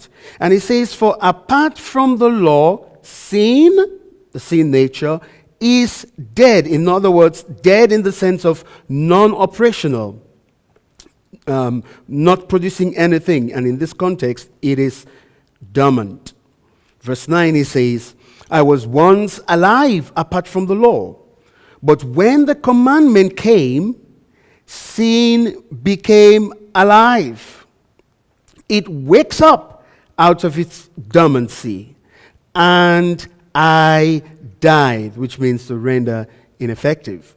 Christ. And he says, for apart from the law, sin, the sin nature, is dead. In other words, dead in the sense of non-operational, not producing anything. And in this context, it is dormant. Verse 9, he says, I was once alive apart from the law, but when the commandment came, sin became alive. It wakes up out of its dormancy, and I died, which means to render ineffective.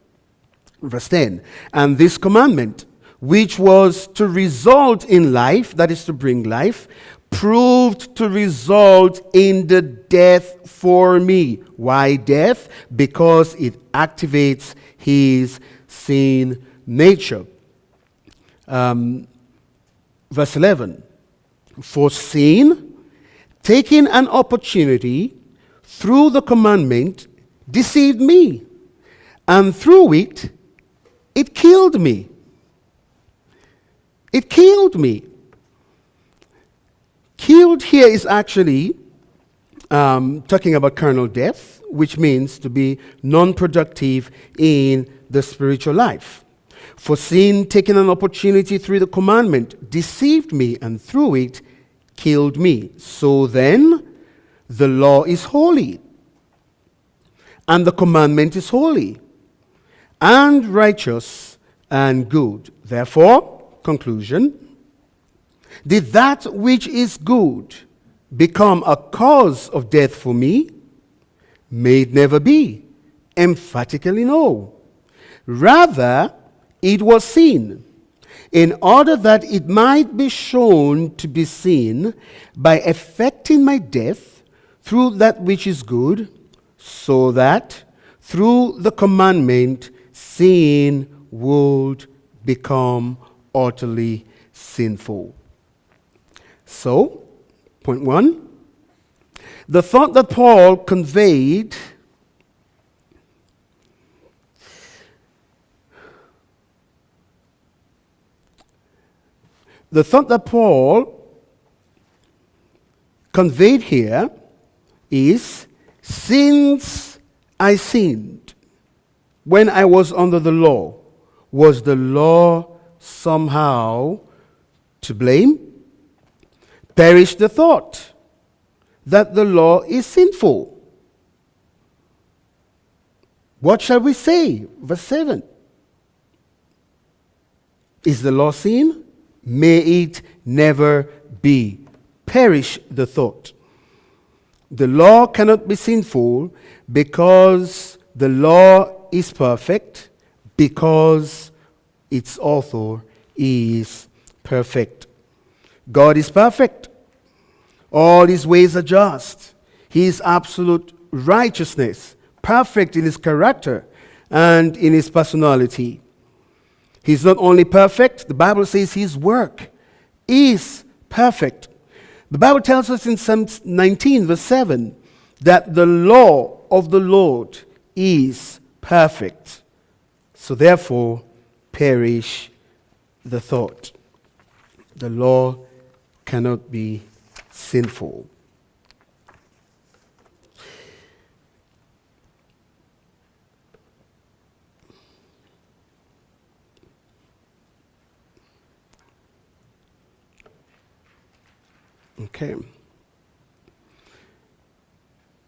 Verse 10, and this commandment, which was to result in life, that is to bring life, proved to result in the death for me. Why death? Because it activates his sin nature. Verse 11, for sin, taking an opportunity through the commandment, deceived me, and through it, it killed me. It killed me. Killed here is actually talking about carnal death, which means to be non-productive in the spiritual life. For sin, taking an opportunity through the commandment, deceived me, and through it, killed me. So then, the law is holy, and the commandment is holy, and righteous, and good. Therefore, conclusion, did that which is good become a cause of death for me? May it never be. Emphatically no. Rather, it was sin, in order that it might be shown to be sin by effecting my death through that which is good, so that through the commandment sin would become utterly sinful. So, point one, the thought that Paul conveyed here is, since I sinned when I was under the law, was the law somehow to blame? Perish the thought that the law is sinful. What shall we say? Verse 7. Is the law sin? May it never be. Perish the thought. The law cannot be sinful because the law is perfect, because its author is perfect. God is perfect. All his ways are just. His absolute righteousness, perfect in his character and in his personality. He's not only perfect, the Bible says his work is perfect. The Bible tells us in Psalm 19, verse 7, that the law of the Lord is perfect. So therefore, perish the thought. The law cannot be sinful. Okay.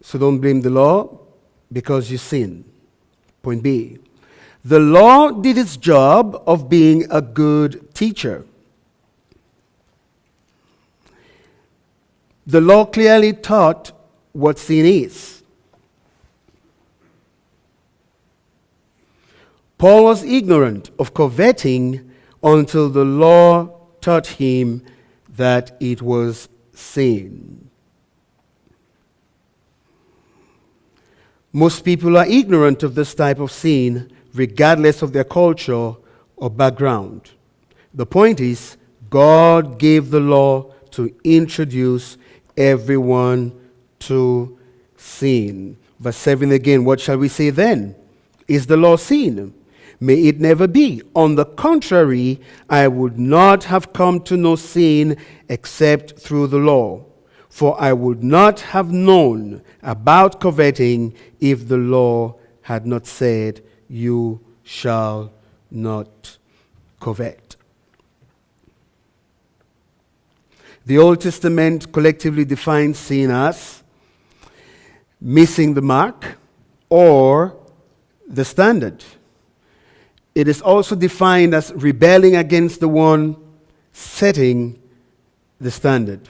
So don't blame the law because you sin. Point B. The law did its job of being a good teacher. The law clearly taught what sin is. Paul was ignorant of coveting until the law taught him that it was sin. Most people are ignorant of this type of sin, regardless of their culture or background. The point is, God gave the law to introduce everyone to sin. Verse 7 again, what shall we say then? Is the law sin? May it never be. On the contrary, I would not have come to know sin except through the law. For I would not have known about coveting if the law had not said, you shall not covet. The Old Testament collectively defines sin as missing the mark or the standard. It is also defined as rebelling against the one setting the standard.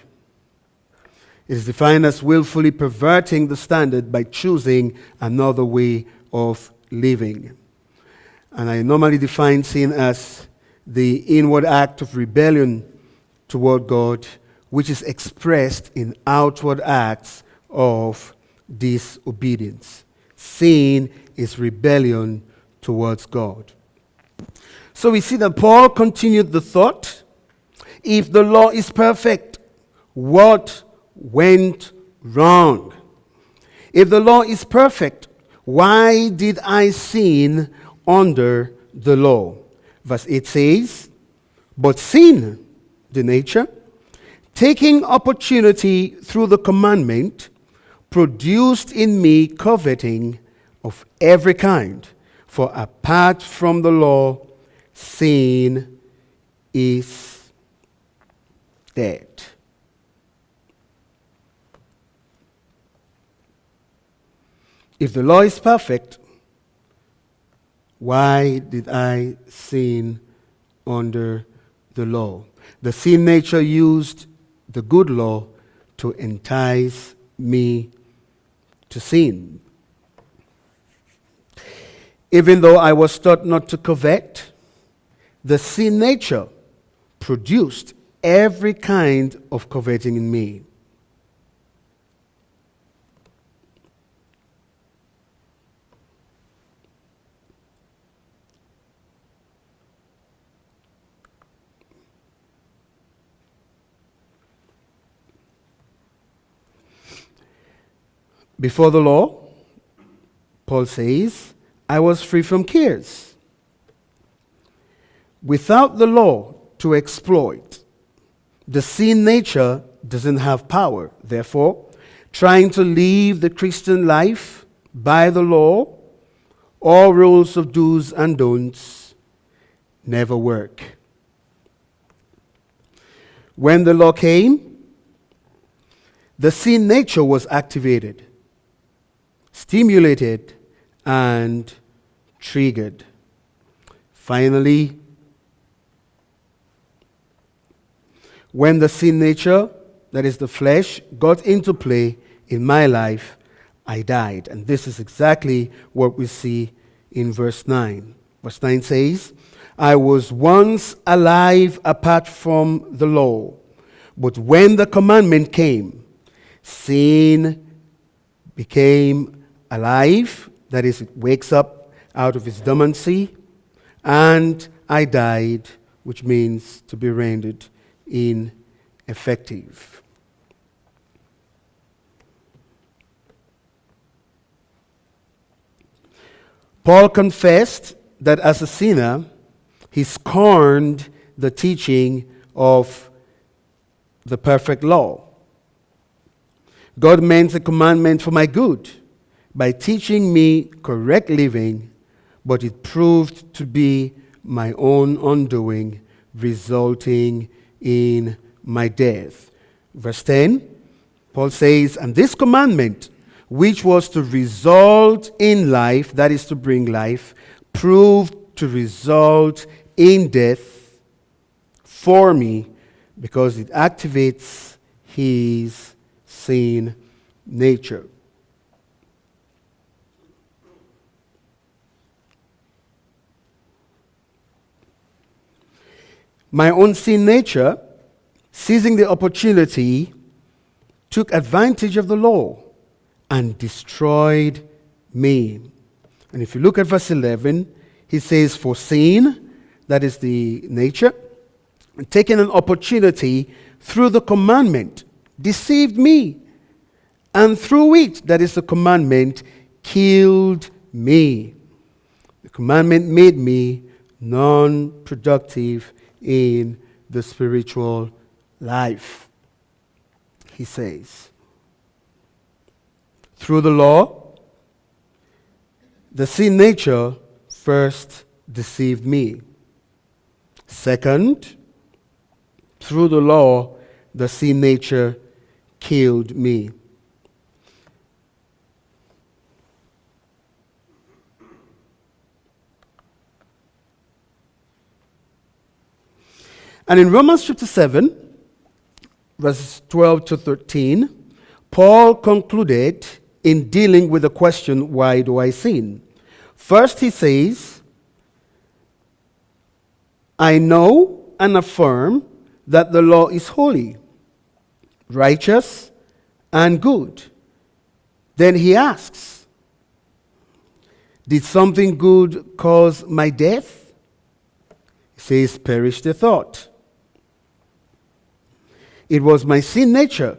It is defined as willfully perverting the standard by choosing another way of living. And I normally define sin as the inward act of rebellion toward God, which is expressed in outward acts of disobedience. Sin is rebellion towards God. So we see that Paul continued the thought. If the law is perfect, what went wrong? If the law is perfect, why did I sin under the law? Verse 8 says, but sin, the nature, taking opportunity through the commandment, produced in me coveting of every kind. For apart from the law, sin is dead. If the law is perfect, why did I sin under the law? The sin nature used the good law to entice me to sin. Even though I was taught not to covet, the sin nature produced every kind of coveting in me. Before the law, Paul says, I was free from cares. Without the law to exploit, the sin nature doesn't have power. Therefore, trying to live the Christian life by the law, all rules of do's and don'ts, never work. When the law came, the sin nature was activated, stimulated, and triggered. Finally, when the sin nature, that is the flesh, got into play in my life, I died. And this is exactly what we see in verse 9. Verse 9 says, I was once alive apart from the law, but when the commandment came, sin became alive, that is, it wakes up out of its dormancy, and I died, which means to be rendered ineffective. Paul confessed that as a sinner, he scorned the teaching of the perfect law. God meant the commandment for my good by teaching me correct living, but it proved to be my own undoing, resulting in my death. Verse 10, Paul says, and this commandment, which was to result in life, that is to bring life, proved to result in death for me because it activates his sin nature. My own sin nature, seizing the opportunity, took advantage of the law and destroyed me. And if you look at verse 11, he says, for sin, that is the nature, taking an opportunity through the commandment, deceived me. And through it, that is the commandment, killed me. The commandment made me non-productive in the spiritual life. he says. Through the law, the sin nature first deceived me. Second, through the law, the sin nature killed me. And in Romans chapter 7, verses 12 to 13, Paul concluded in dealing with the question, why do I sin? First he says, I know and affirm that the law is holy, righteous, and good. Then he asks, did something good cause my death? He says, perish the thought. It was my sin nature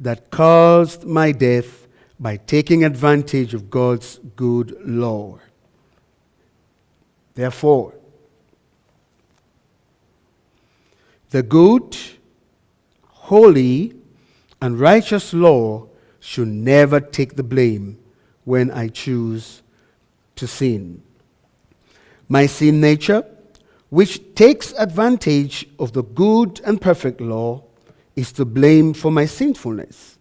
that caused my death by taking advantage of God's good law. Therefore, the good, holy, and righteous law should never take the blame when I choose to sin. My sin nature, which takes advantage of the good and perfect law, is to blame for my sinfulness.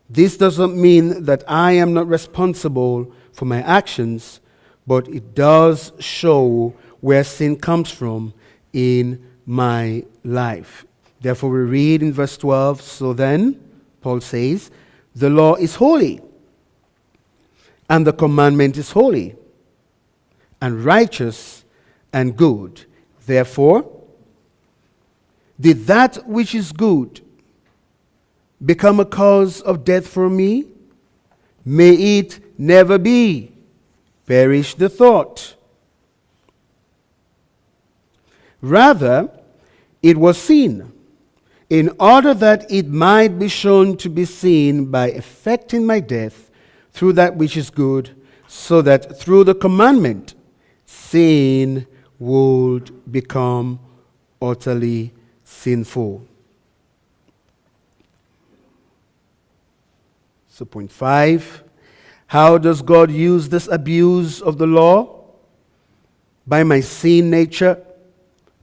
This doesn't mean that I am not responsible for my actions, but it does show where sin comes from in my life. Therefore, we read in verse 12, so then, Paul says, the law is holy, and the commandment is holy, and righteous, and good. Therefore, did that which is good become a cause of death for me? May it never be. Perish the thought. Rather, it was sin, in order that it might be shown to be sin by effecting my death through that which is good, so that through the commandment, sin would become utterly sinful. So point 5, how does God use this abuse of the law? By my sin nature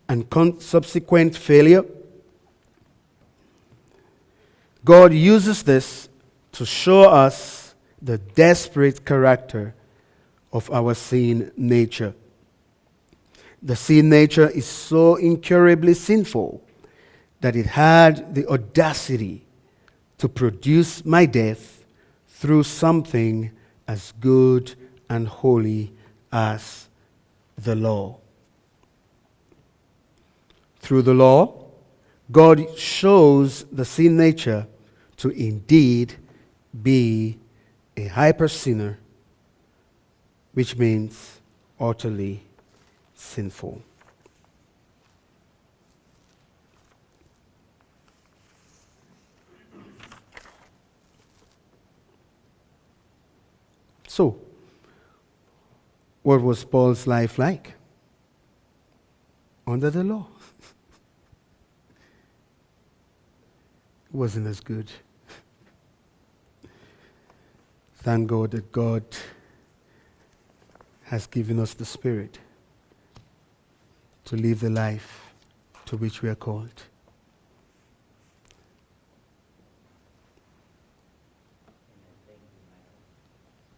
and subsequent failure. God uses this to show us the desperate character of our sin nature. The sin nature is so incurably sinful that it had the audacity to produce my death through something as good and holy as the law. Through the law, God shows the sin nature to indeed be a hyper sinner, which means utterly sinful. So, what was Paul's life like? Under the law. It wasn't as good. Thank God that God has given us the Spirit to live the life to which we are called.